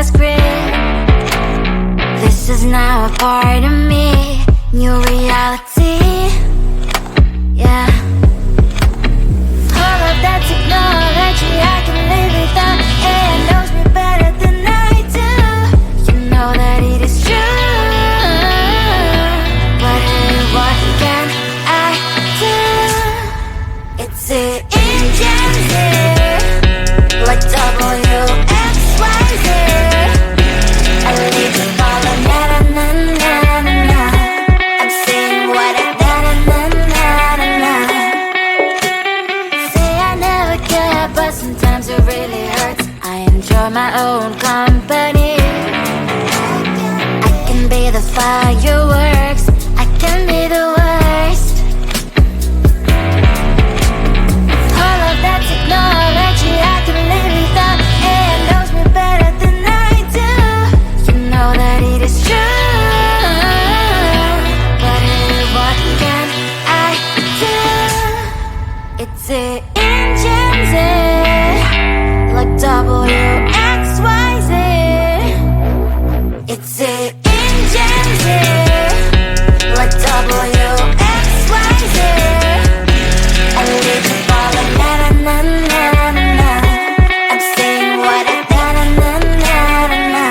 the script. This is now a part of me, new reality. Yeah. All of that technology I can live without. It knows me better than I do. You know that it is true. But hey, what can I do? It's the engines here, like WXYZ. I leave the ball on na-na-na-na-na. I'm saying what I na-na-na-na-na. Say I never care, but sometimes it really hurts. I enjoy my own company. I can be the fireworks, I can be the worst. All of that technology I can live without. It knows me better than I do. You know that it is true. But hey, what can I do? It's the engines, like WXYZ. It's the engines, like WXYZ. I leave the ball on na-na-na-na-na. I'm saying what I na-na-na-na-na.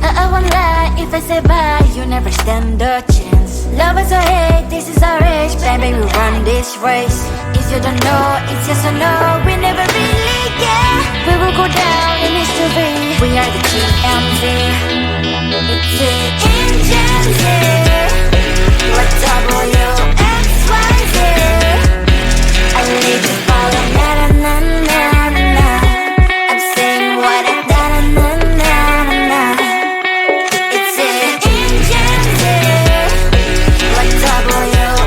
I won't lie if I say bye, you never stand a chance. Love is or hate, this is our age. Baby, we run this race. If you don't know, it's yes or no. We never really care. We will go down in history. We are the TMZ. It's the engines, like WXYZ. I leave the ball on na-na-na-na-na. I'm saying what I na-na-na-na-na. It's the engines, like WXYZ.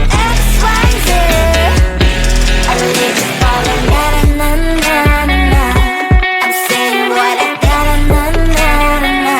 I leave the ball on na-na-na-na-na. I'm saying what I na-na-na-na-na.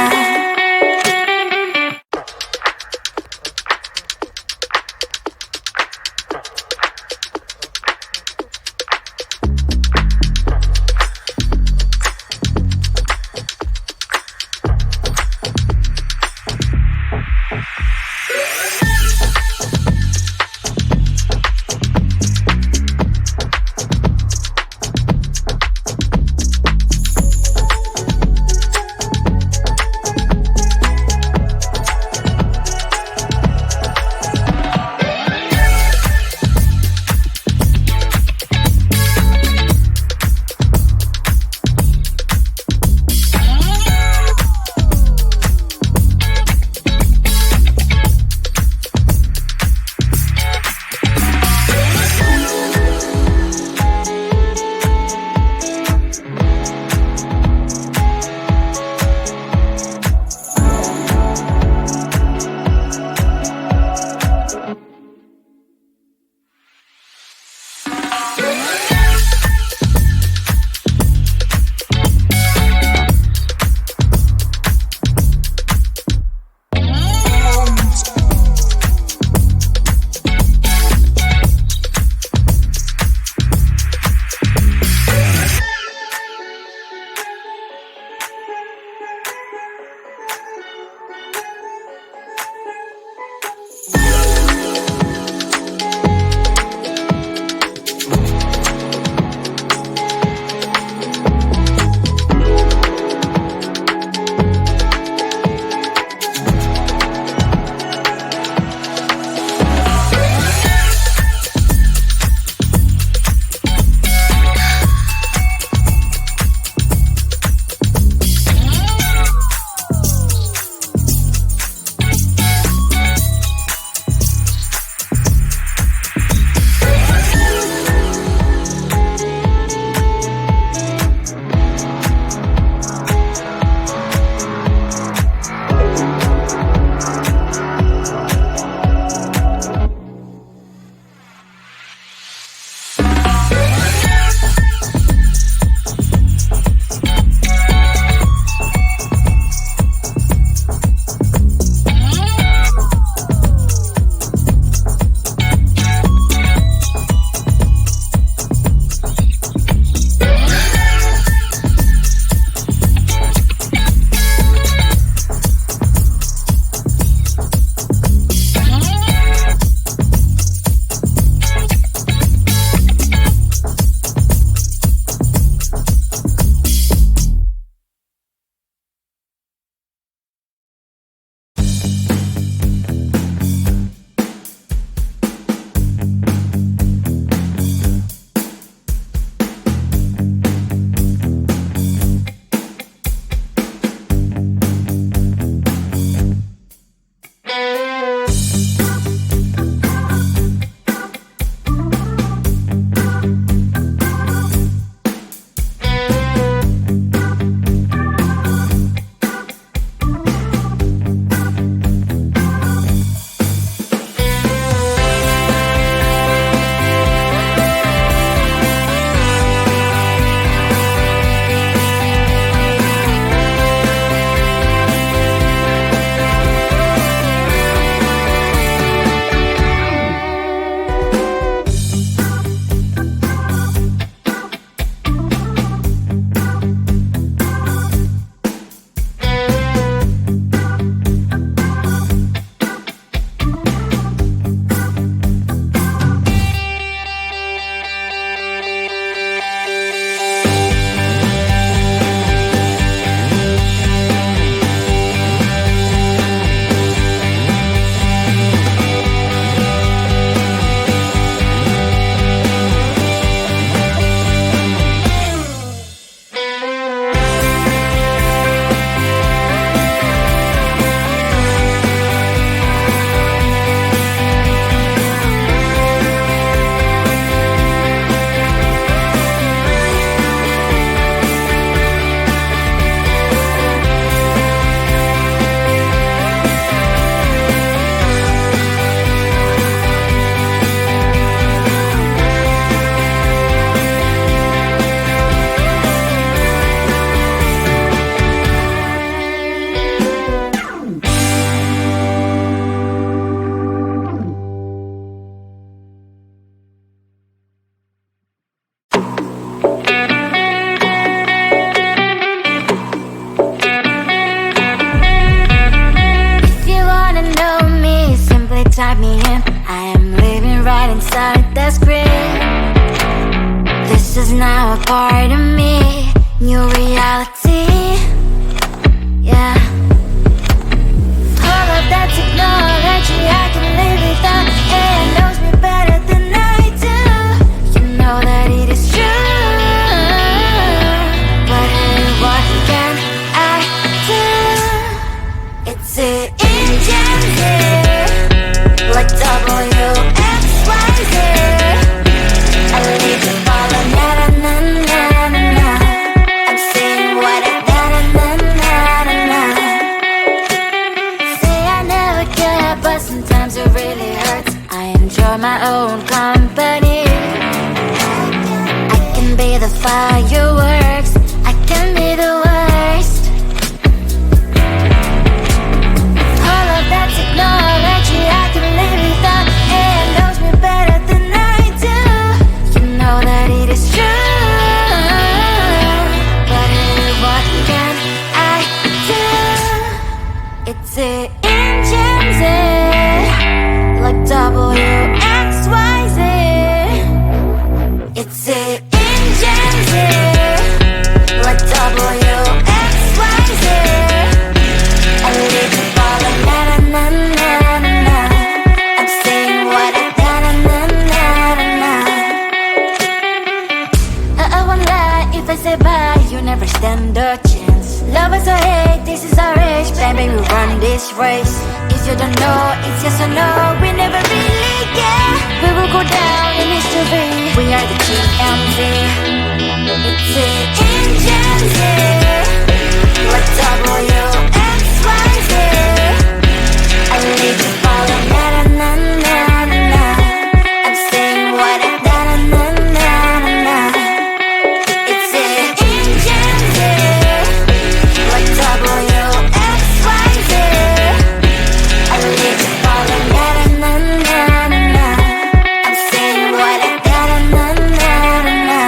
type me in. I am living right inside the script. This is now a part of me, new reality. Yeah. All of that technology I can live without. It knows me better than I do. You know that it is true. But hey, what can I do? It's the engine here, like WXYZ. I leave you falling, na na na na na na. I'm saying what I na na na na na na. Say I never care, but sometimes it really hurts. I enjoy my own company. I can be the fireworks, I can be the worst. All of that technology I can live without. It knows me better than I do. You know that it is true. But hey, what can I do? It's the engines, like WXYZ. It's the engines, like WXYZ. I leave you falling, na na na na na na. I'm saying what I na na na na na na. I won't lie if I say bye, you never stand a chance. Love is or hate, this is our age, baby, we run this race. If you don't know, it's yes or no, we never really get. We will go down in history, we are the TMZ. It's the engines, like WXYZ. I leave you falling, na na na na na na. I'm saying what I na na na na na na. It's the engines, like WXYZ. I leave you falling, na na na na na na. I'm saying what I na na na na na na.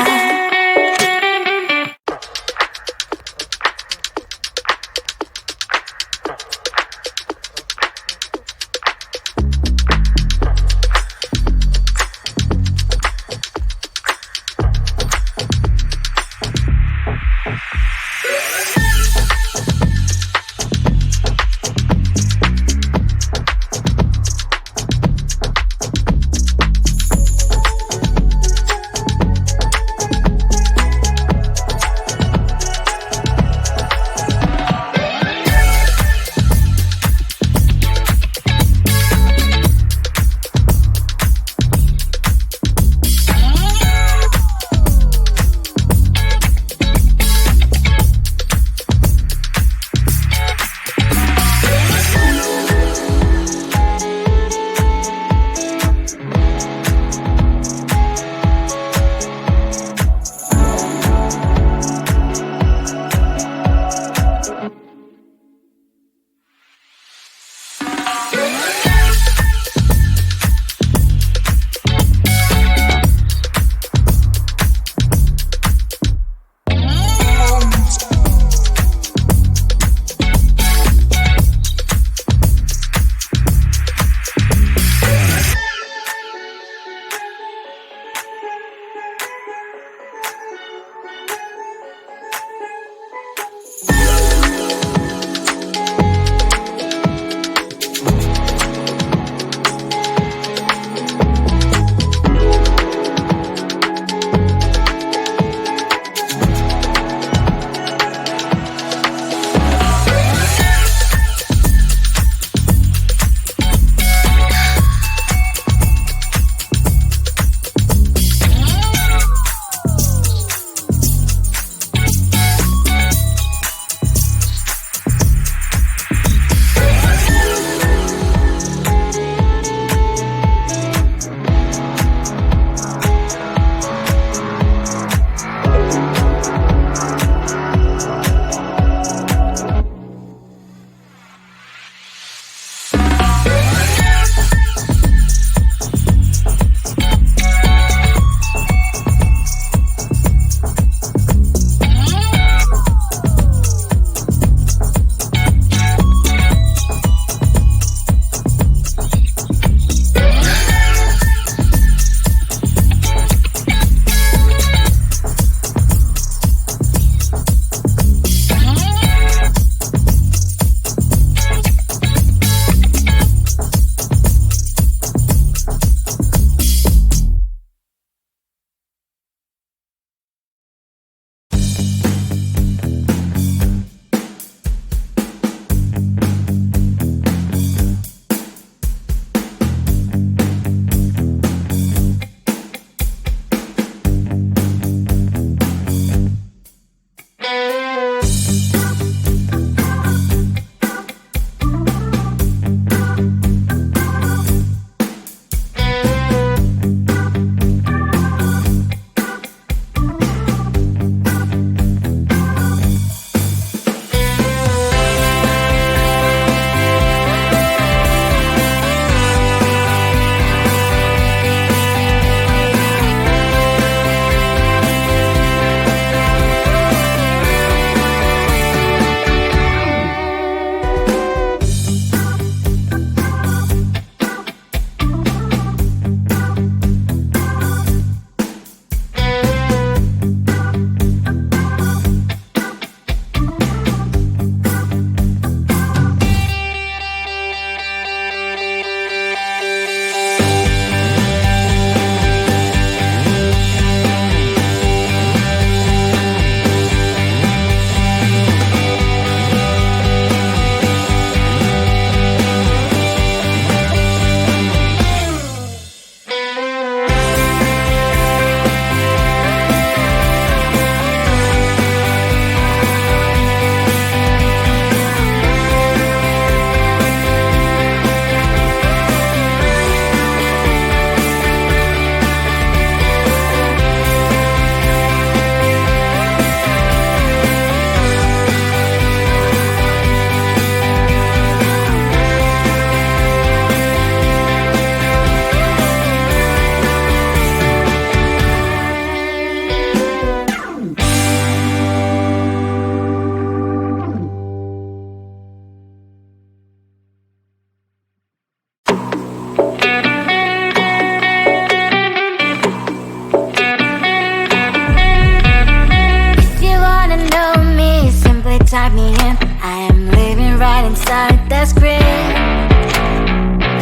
type me in. I am living right inside that script.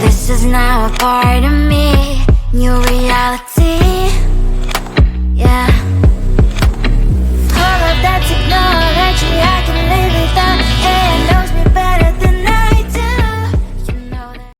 This is now a part of me.